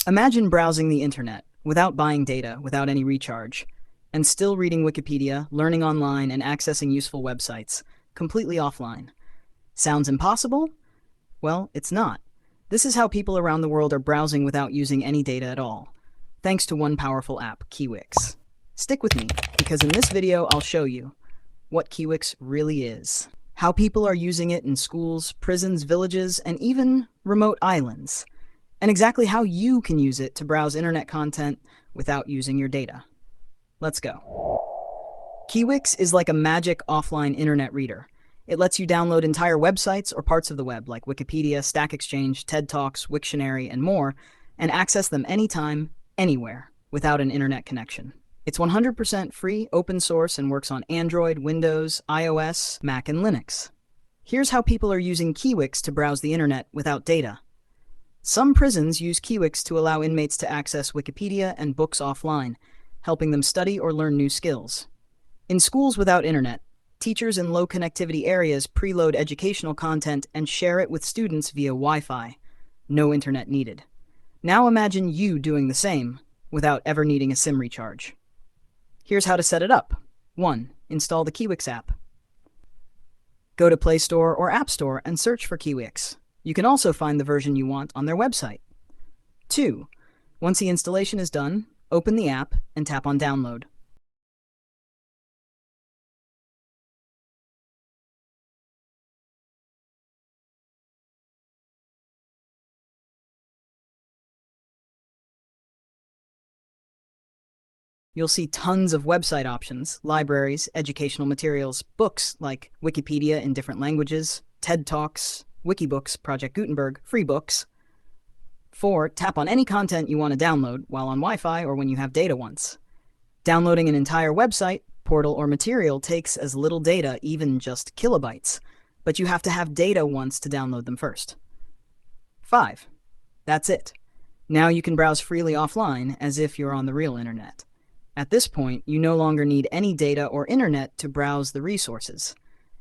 Imagine browsing the internet without buying data, without any recharge, and still reading Wikipedia, learning online, and accessing useful websites, completely offline. Sounds impossible? Well, it's not. This is how people around the world are browsing without using any data at all, thanks to one powerful app, Kiwix. Stick with me, because in this video I'll show you what Kiwix really is, how people are using it in schools, prisons, villages, and even remote islands, and exactly how you can use it to browse internet content without using your data. Let's go. Kiwix is like a magic offline internet reader. It lets you download entire websites or parts of the web like Wikipedia, Stack Exchange, TED Talks, Wiktionary, and more, and access them anytime, anywhere, without an internet connection. It's 100% free, open source, and works on Android, Windows, iOS, Mac, and Linux. Here's how people are using Kiwix to browse the internet without data. Some prisons use Kiwix to allow inmates to access Wikipedia and books offline, helping them study or learn new skills. In schools without internet, teachers in low connectivity areas preload educational content and share it with students via Wi-Fi. No internet needed. Now imagine you doing the same without ever needing a SIM recharge. Here's how to set it up. 1. Install the Kiwix app. Go to Play Store or App Store and search for Kiwix. You can also find the version you want on their website. 2. Once the installation is done, open the app and tap on Download. You'll see tons of website options, libraries, educational materials, books like Wikipedia in different languages, TED Talks, Wikibooks, Project Gutenberg, free books. 4. Tap on any content you want to download while on Wi-Fi or when you have data once. Downloading an entire website, portal, or material takes as little data, even just kilobytes, but you have to have data once to download them first. 5. That's it. Now you can browse freely offline as if you're on the real internet. At this point, you no longer need any data or internet to browse the resources.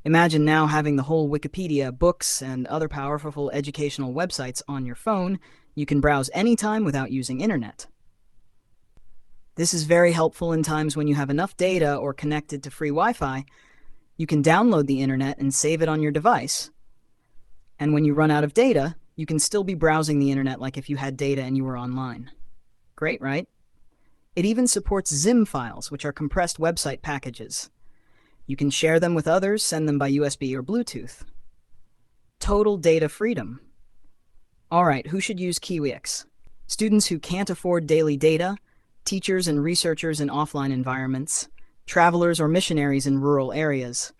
Imagine now having the whole Wikipedia, books, and other powerful educational websites on your phone. You can browse anytime without using internet. This is very helpful in times when you have enough data or connected to free Wi-Fi. You can download the internet and save it on your device. And when you run out of data, you can still be browsing the internet like if you had data and you were online. Great, right? It even supports zip files, which are compressed website packages. You can share them with others, send them by USB or Bluetooth. Total data freedom. All right, who should use Kiwix? Students who can't afford daily data, teachers and researchers in offline environments, travelers or missionaries in rural areas,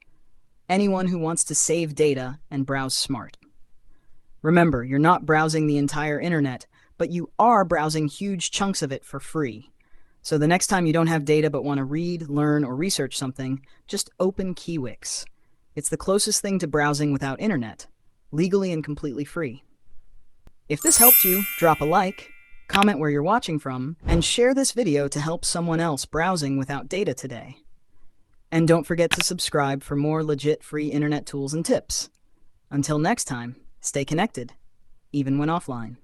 anyone who wants to save data and browse smart. Remember, you're not browsing the entire internet, but you are browsing huge chunks of it for free. So the next time you don't have data but want to read, learn, or research something, just open Kiwix. It's the closest thing to browsing without internet, legally and completely free. If this helped you, drop a like, comment where you're watching from, and share this video to help someone else browsing without data today. And don't forget to subscribe for more legit free internet tools and tips. Until next time, stay connected, even when offline.